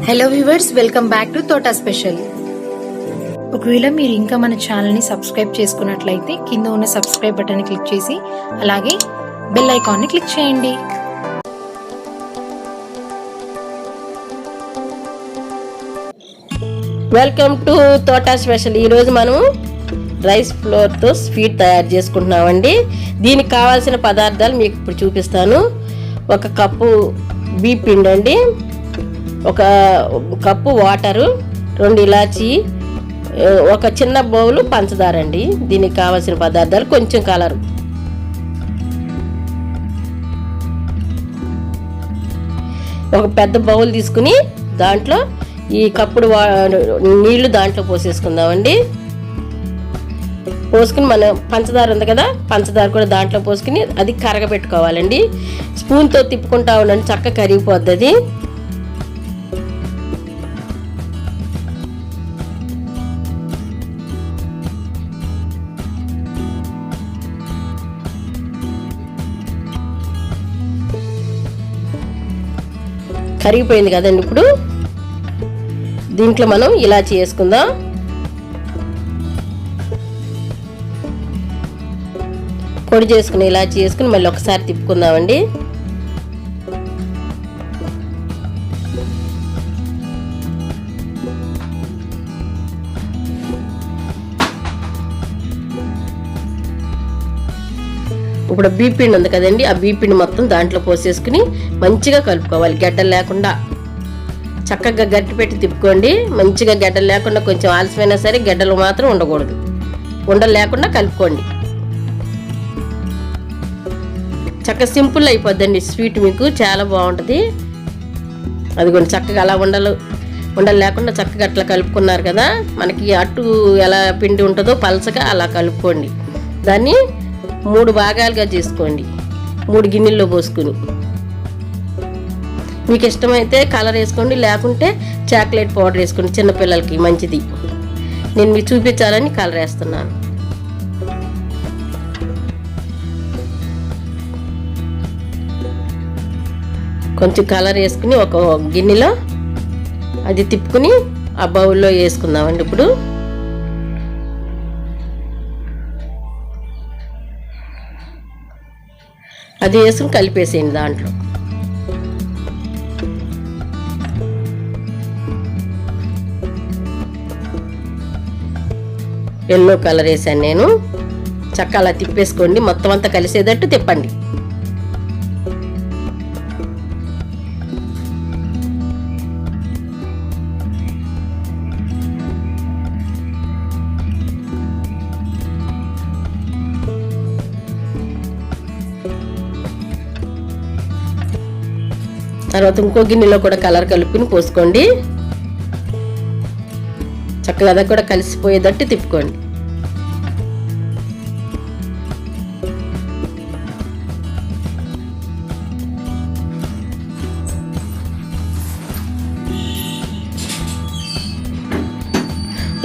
Hello viewers, welcome back to Thota special. ఒకవేళ మీరు ఇంకా మన ఛానల్ని సబ్స్క్రైబ్ చేసుకున్నట్లయితే కింద ఉన్న సబ్స్క్రైబ్ బటన్ని క్లిక్ చేసి అలాగే బెల్ ఐకాన్ని క్లిక్ చేయండి. Welcome to Thota special. ఈరోజు మనం రైస్ ఫ్లోర్తో స్వీట్ తయారు చేసుకుంటున్నామండి. దీనికి కావాల్సిన పదార్థాలు మీకు ఇప్పుడు చూపిస్తాను. 1 కప్పు బియ్యం పిండి అండి, 1 కప్పు వాటరు, 2 ఇలాచి, 1 చిన్న బౌలు పంచదార అండి. దీనికి కావాల్సిన పదార్థాలు కొంచెం కలరు, ఒక పెద్ద బౌల్ తీసుకుని దాంట్లో ఈ కప్పుడు నీళ్లు దాంట్లో పోసేసుకుందామండి. పోసుకుని మనం పంచదార ఉంది కదా, పంచదార కూడా దాంట్లో పోసుకుని అది కరగబెట్టుకోవాలండి. స్పూన్తో తిప్పుకుంటా ఉండండి, చక్కగా కరిగిపోద్ది అది. కరిగిపోయింది కదండి. ఇప్పుడు దీంట్లో మనం ఇలాచి వేసుకుందాం. పొడి చేసుకుని ఇలాచి వేసుకుని మళ్ళీ ఒకసారి తిప్పుకుందామండి. ఇప్పుడు బియ్యం పిండి ఉంది కదండి, ఆ బియ్యం పిండి మొత్తం దాంట్లో పోసేసుకుని మంచిగా కలుపుకోవాలి. గడ్డలు లేకుండా చక్కగా గట్టి పెట్టి తిప్పుకోండి. మంచిగా గడ్డలు లేకుండా, కొంచెం ఆలస్యమైనా సరే గడ్డలు మాత్రం ఉండకూడదు. ఉండలు లేకుండా కలుపుకోండి. చక్కగా సింపుల్ అయిపోద్దండి స్వీట్, మీకు చాలా బాగుంటుంది. అదిగోండి చక్కగా అలా ఉండలు లేకుండా చక్కగా అట్లా కలుపుకున్నారు కదా. మనకి అట్టు ఎలా పిండి ఉంటుందో పలచగా అలా కలుపుకోండి. దాన్ని 3 భాగాలుగా చేసుకోండి, 3 గిన్నెల్లో పోసుకుని. మీకు ఇష్టమైతే కలర్ వేసుకోండి, లేకుంటే చాక్లెట్ పౌడర్ వేసుకోండి, చిన్నపిల్లలకి మంచిది. నేను మీకు చూపించాలని కలర్ వేస్తున్నాను. కొంచెం కలర్ వేసుకుని ఒక గిన్నెలో అది తిప్పుకుని ఆ బౌల్లో వేసుకుందామండి. ఇప్పుడు అది వేసుకుని కలిపేసేయండి. దాంట్లో ఎల్లో కలర్ వేసాను నేను. చక్కగా అలా తిప్పేసుకోండి, మొత్తం అంతా కలిసేటట్టు తిప్పండి. తర్వాత ఇంకో గిన్నెలో కూడా కలర్ కలుపుకుని పోసుకోండి. చక్కగా అది కూడా కలిసిపోయేటట్టు తిప్పుకోండి.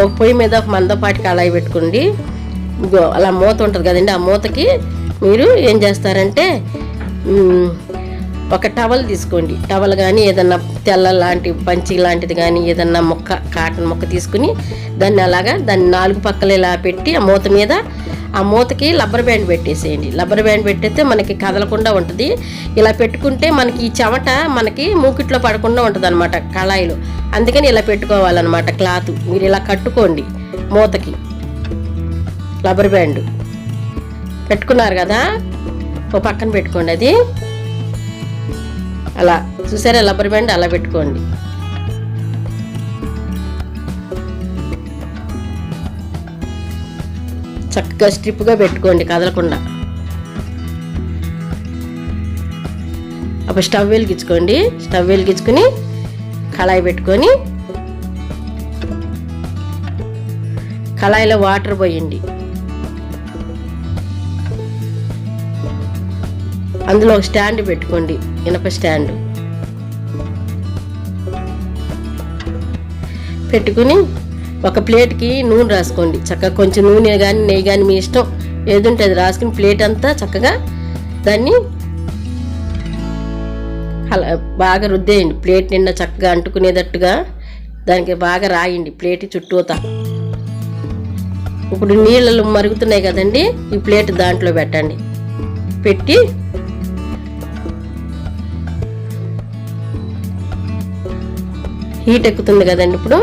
ఒక పొయ్యి మీద ఒక మందపాటి కళాయి పెట్టుకోండి. అలా మూత ఉంటుంది కదండి, ఆ మూతకి మీరు ఏం చేస్తారంటే ఒక టవల్ తీసుకోండి. టవల్ కానీ ఏదన్నా తెల్ల లాంటి పంచి లాంటిది కానీ ఏదన్నా మొక్క, కాటన్ మొక్క తీసుకుని దాన్ని అలాగా దాన్ని 4 పక్కలు ఇలా పెట్టి ఆ మూత మీద, ఆ మూతకి రబ్బర్ బ్యాండ్ పెట్టేసేయండి. రబ్బర్ బ్యాండ్ పెట్టేస్తే మనకి కదలకుండా ఉంటుంది. ఇలా పెట్టుకుంటే మనకి ఈ చెమట మనకి మూకిట్లో పడకుండా ఉంటుంది అనమాట కళాయిలో. అందుకని ఇలా పెట్టుకోవాలన్నమాట క్లాత్. మీరు ఇలా కట్టుకోండి మూతకి రబ్బర్ బ్యాండ్ పెట్టుకున్నారు కదా, ఓ పక్కన పెట్టుకోండి. అది అలా చూసారా, రబ్బర్ బ్యాండ్ అలా పెట్టుకోండి. చక్కగా స్ట్రిప్గా పెట్టుకోండి కదలకుండా. అప్పుడు స్టవ్ వెలిగించుకోండి. స్టవ్ వెలిగించుకుని కళాయి పెట్టుకొని కళాయిలో వాటర్ పోయండి. అందులో ఒక స్టాండ్ పెట్టుకోండి, ఇనప స్టాండ్ పెట్టుకుని ఒక ప్లేట్కి నూనె రాసుకోండి. చక్కగా కొంచెం నూనె కానీ నెయ్యి కానీ మీ ఇష్టం ఏదుంటే అది రాసుకుని ప్లేట్ అంతా చక్కగా దాన్ని అలా బాగా రుద్దేయండి, ప్లేట్ నిండా చక్కగా అంటుకునేటట్టుగా దానికి బాగా రాయండి ప్లేట్ చుట్టూతా. ఇప్పుడు నీళ్ళు మరుగుతున్నాయి కదండి, ఈ ప్లేట్ దాంట్లో పెట్టండి. పెట్టి హీట్ ఎక్కుతుంది కదండి, ఇప్పుడు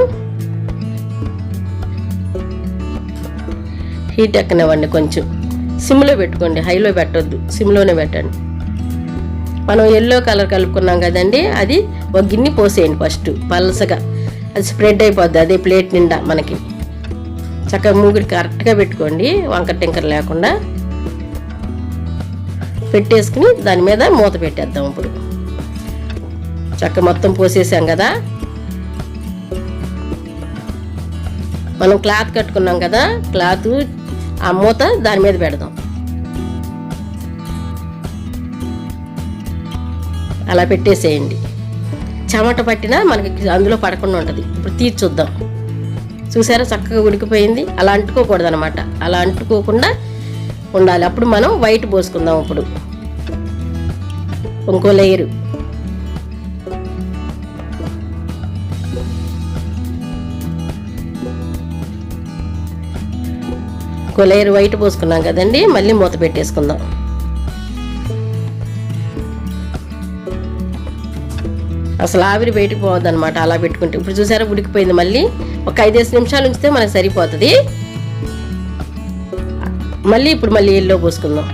హీట్ ఎక్కనివ్వండి. కొంచెం సిమ్లో పెట్టుకోండి, హైలో పెట్టొద్దు, సిమ్లోనే పెట్టండి. మనం ఎల్లో కలర్ కలుపుకున్నాం కదండి, అది ఒక గిన్నె పోసేయండి ఫస్ట్ పలసగా, అది స్ప్రెడ్ అయిపోద్ది అదే ప్లేట్ నిండా. మనకి చక్కగా మూగిడి కరెక్ట్గా పెట్టుకోండి, వంకర టింకర లేకుండా పెట్టేసుకుని దాని మీద మూత పెట్టేద్దాం. ఇప్పుడు చక్క మొత్తం పోసేసాం కదా, మనం క్లాత్ కట్టుకున్నాం కదా, క్లాత్ ఆ మూత దాని మీద పెడదాం. అలా పెట్టేసేయండి. చెమట పట్టినా మనకి అందులో పడకుండా ఉంటుంది. ఇప్పుడు తీసి చూద్దాం. చూసారా చక్కగా ఉడికిపోయింది. అలా అంటుకోకూడదు అనమాట, అలా అంటుకోకుండా ఉండాలి. అప్పుడు మనం వైట్ పోసుకుందాం. ఇప్పుడు ఇంకో లేయరు, ఇంకో లేయర్ వైట్ పోసుకున్నాం కదండి, మళ్ళీ మూత పెట్టేసుకుందాం. అసలు ఆవిరి బయటకు పోవద్దు అనమాట అలా పెట్టుకుంటే. ఇప్పుడు చూసారా ఉడికిపోయింది. మళ్ళీ ఒక 5-10 నిమిషాలు ఉంచితే మనకు సరిపోతుంది. మళ్ళీ ఎల్లో పోసుకుందాం.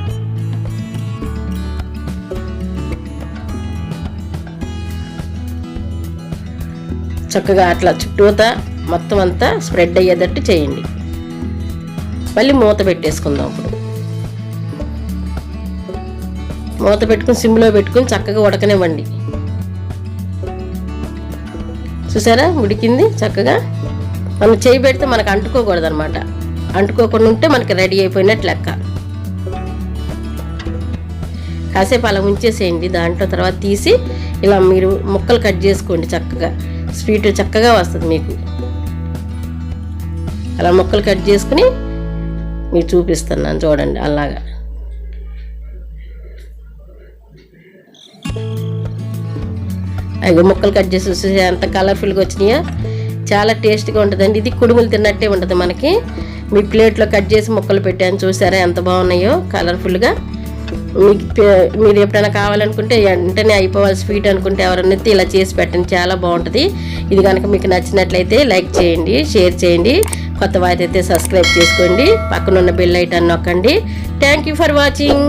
చక్కగా అట్లా చుట్టూతా మొత్తం అంతా స్ప్రెడ్ అయ్యేటట్టు చేయండి. మళ్ళీ మూత పెట్టేసుకుందాం. ఇప్పుడు మూత పెట్టుకుని సిమ్లో పెట్టుకుని చక్కగా ఉడకనివ్వండి. చూసారా ఉడికింది చక్కగా. మనం చేయి పెడితే మనకు అంటుకోకూడదు అనమాట, అంటుకోకుండా ఉంటే మనకి రెడీ అయిపోయినట్టు లెక్క. కాసేపు అలా ఉంచేసేయండి. దాంట్లో తర్వాత తీసి ఇలా మీరు ముక్కలు కట్ చేసుకోండి. చక్కగా స్వీట్ చక్కగా వస్తుంది మీకు. అలా ముక్కలు కట్ చేసుకుని మీకు చూపిస్తున్నాను చూడండి. అలాగా అవి ముక్కలు కట్ చేసి చూసి ఎంత కలర్ఫుల్గా వచ్చినాయో, చాలా టేస్ట్గా ఉంటుందండి. ఇది కుడుములు తిన్నట్టే ఉంటుంది మనకి. మీ ప్లేట్లో కట్ చేసి ముక్కలు పెట్టాను, చూసారా ఎంత బాగున్నాయో కలర్ఫుల్గా. మీరు ఎప్పుడైనా కావాలనుకుంటే వెంటనే అయిపోవాలి స్వీట్ అనుకుంటే ఎవరన్నా ఇలా చేసి పెట్టండి, చాలా బాగుంటుంది. ఇది కనుక మీకు నచ్చినట్లయితే లైక్ చేయండి, షేర్ చేయండి. కొత్త వారైతే సబ్స్క్రైబ్ చేసుకోండి, పక్కనున్న బెల్ ఐకాన్ నొక్కండి. Thank you for watching.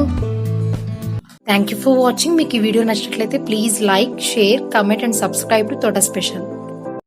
Thank you for watching. మీకు ఈ వీడియో నచ్చినట్లయితే please like, share, comment and subscribe to Thota special.